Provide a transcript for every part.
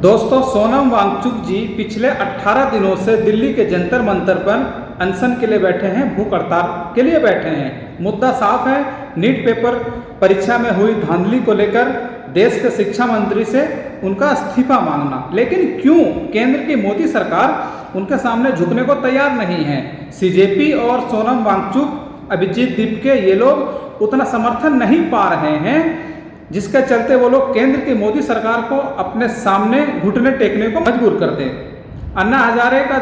दोस्तों, सोनम वांगचुक जी पिछले 18 दिनों से दिल्ली के जंतर मंतर पर अनशन के लिए बैठे हैं, भूख हड़ताल के लिए बैठे हैं। मुद्दा साफ है, नीट पेपर परीक्षा में हुई धांधली को लेकर देश के शिक्षा मंत्री से उनका इस्तीफा मांगना। लेकिन क्यों केंद्र की मोदी सरकार उनके सामने झुकने को तैयार नहीं है? सीजेपी और सोनम वांगचुक, अभिजीत दीपके, ये लोग उतना समर्थन नहीं पा रहे हैं, जिसके चलते वो लोग केंद्र की मोदी सरकार को अपने सामने घुटने टेकने को मजबूर कर दें। अन्ना हजारे का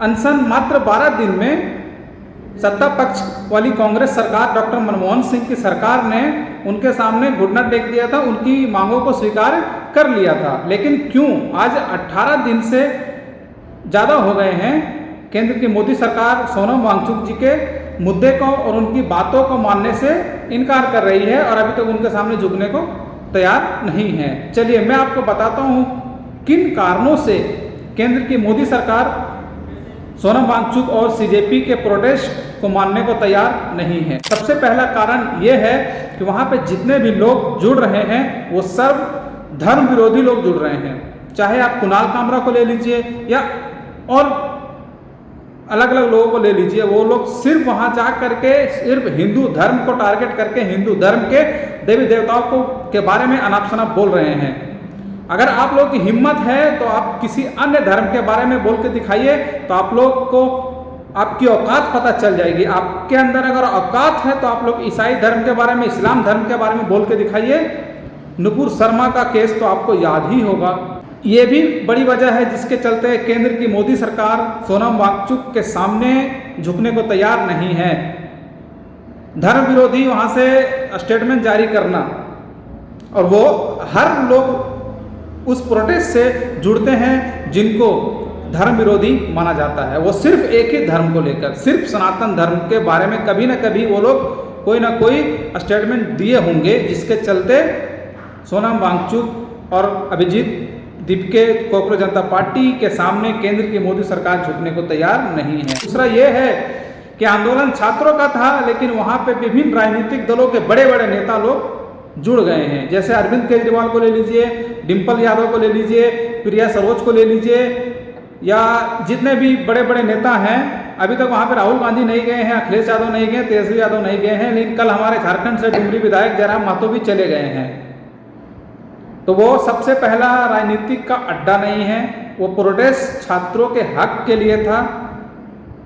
अनशन मात्र 12 दिन में सत्ता पक्ष वाली कांग्रेस सरकार, डॉक्टर मनमोहन सिंह की सरकार ने उनके सामने घुटना टेक दिया था, उनकी मांगों को स्वीकार कर लिया था। लेकिन क्यों आज 18 दिन से ज़्यादा हो गए हैं, केंद्र की मोदी सरकार सोनम वांगचुक जी के मुद्दे को और उनकी बातों को मानने से इनकार कर रही है और अभी तक उनके सामने झुकने को तैयार नहीं है। चलिए मैं आपको बताता हूँ किन कारणों से केंद्र की मोदी सरकार सोनम वांगचुक और सीजेपी के प्रोटेस्ट को मानने को तैयार नहीं है। सबसे पहला कारण ये है कि वहाँ पे जितने भी लोग जुड़ रहे हैं वो सर्व धर्म विरोधी लोग जुड़ रहे हैं। चाहे आप कुणाल कामरा को ले लीजिए या और अलग अलग लोगों को ले लीजिए, वो लोग सिर्फ वहाँ जा करके सिर्फ हिंदू धर्म को टारगेट करके हिंदू धर्म के देवी देवताओं को के बारे में अनाप शनाप बोल रहे हैं। अगर आप लोग की हिम्मत है तो आप किसी अन्य धर्म के बारे में बोल के दिखाइए, तो आप लोग को आपकी औकात पता चल जाएगी। आपके अंदर अगर औकात है तो आप लोग ईसाई धर्म के बारे में, इस्लाम धर्म के बारे में बोल के दिखाइए। नुपुर शर्मा का केस तो आपको याद ही होगा। ये भी बड़ी वजह है जिसके चलते केंद्र की मोदी सरकार सोनम वांगचुक के सामने झुकने को तैयार नहीं है। धर्म विरोधी वहाँ से स्टेटमेंट जारी करना, और वो हर लोग उस प्रोटेस्ट से जुड़ते हैं जिनको धर्म विरोधी माना जाता है। वो सिर्फ एक ही धर्म को लेकर, सिर्फ सनातन धर्म के बारे में कभी ना कभी वो लोग कोई ना कोई स्टेटमेंट दिए होंगे, जिसके चलते सोनम वांगचुक और अभिजीत दीपके कांग्रेस जनता पार्टी के सामने केंद्र की मोदी सरकार झुकने को तैयार नहीं है। दूसरा ये है कि आंदोलन छात्रों का था, लेकिन वहाँ पे विभिन्न राजनीतिक दलों के बड़े बड़े नेता लोग जुड़ गए हैं। जैसे अरविंद केजरीवाल को ले लीजिए, डिम्पल यादव को ले लीजिए, प्रिया सरोज को ले लीजिए, या जितने भी बड़े बड़े नेता हैं। अभी तक वहाँ पे राहुल गांधी नहीं गए हैं, अखिलेश यादव नहीं गए, तेजस्वी यादव नहीं गए हैं, लेकिन कल हमारे झारखंड से डुमरी विधायक जयराम महतो भी चले गए हैं। तो वो सबसे पहला राजनीतिक का अड्डा नहीं है, वो प्रोटेस्ट छात्रों के हक के लिए था।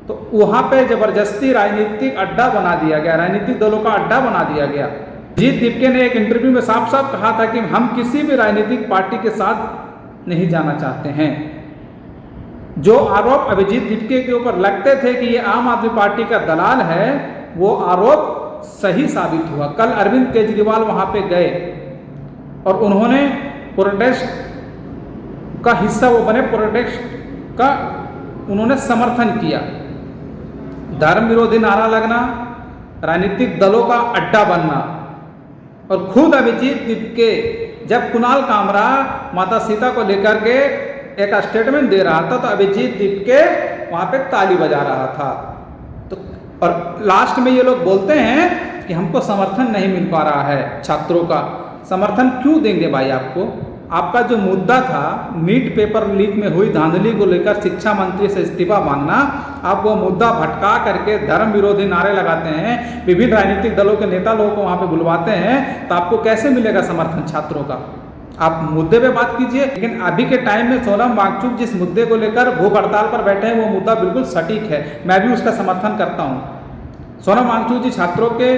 तो वहाँ पे जबरदस्ती राजनीतिक अड्डा बना दिया गया, राजनीतिक दलों का अड्डा बना दिया गया। अभिजीत दीपके ने एक इंटरव्यू में साफ साफ कहा था कि हम किसी भी राजनीतिक पार्टी के साथ नहीं जाना चाहते हैं। जो आरोप अभिजीत दीपके के ऊपर लगते थे कि ये आम आदमी पार्टी का दलाल है, वो आरोप सही साबित हुआ। कल अरविंद केजरीवाल वहाँ पे गए और उन्होंने प्रोटेस्ट का हिस्सा वो बने, प्रोटेस्ट का उन्होंने समर्थन किया। धर्म विरोधी नारा लगना, राजनीतिक दलों का अड्डा बनना, और खुद अभिजीत दीपके जब कुणाल कामरा माता सीता को लेकर के एक स्टेटमेंट दे रहा था, तो अभिजीत दीपके वहाँ पे ताली बजा रहा था। तो और लास्ट में ये लोग बोलते हैं कि हमको समर्थन नहीं मिल पा रहा है छात्रों का। समर्थन क्यों देंगे भाई आपको? आपका जो मुद्दा था नीट पेपर लीक में हुई धांधली को लेकर शिक्षा मंत्री से इस्तीफा मांगना, आप वो मुद्दा भटका करके धर्म विरोधी नारे लगाते हैं, विभिन्न राजनीतिक दलों के नेता लोगों को वहाँ पे बुलवाते हैं, तो आपको कैसे मिलेगा समर्थन छात्रों का? आप मुद्दे पे बात कीजिए। लेकिन अभी के टाइम में सोनम वांगचुक जिस मुद्दे को लेकर भूख हड़ताल पर बैठे हैं, वो मुद्दा बिल्कुल सटीक है, मैं भी उसका समर्थन करता हूँ। सोनम वांगचुक जी छात्रों के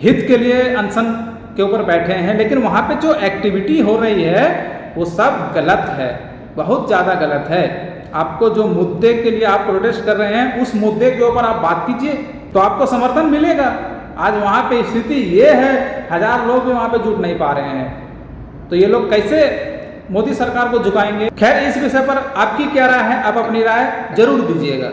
हित के लिए अनशन के ऊपर बैठे हैं, लेकिन वहाँ पे जो एक्टिविटी हो रही है वो सब गलत है, बहुत ज़्यादा गलत है। आपको जो मुद्दे के लिए आप प्रोटेस्ट कर रहे हैं, उस मुद्दे के ऊपर आप बात कीजिए तो आपको समर्थन मिलेगा। आज वहाँ पे स्थिति ये है, 1000 लोग भी वहाँ पे जुट नहीं पा रहे हैं, तो ये लोग कैसे मोदी सरकार को झुकाएंगे? खैर, इस विषय पर आपकी क्या राय है? आप अपनी राय जरूर दीजिएगा।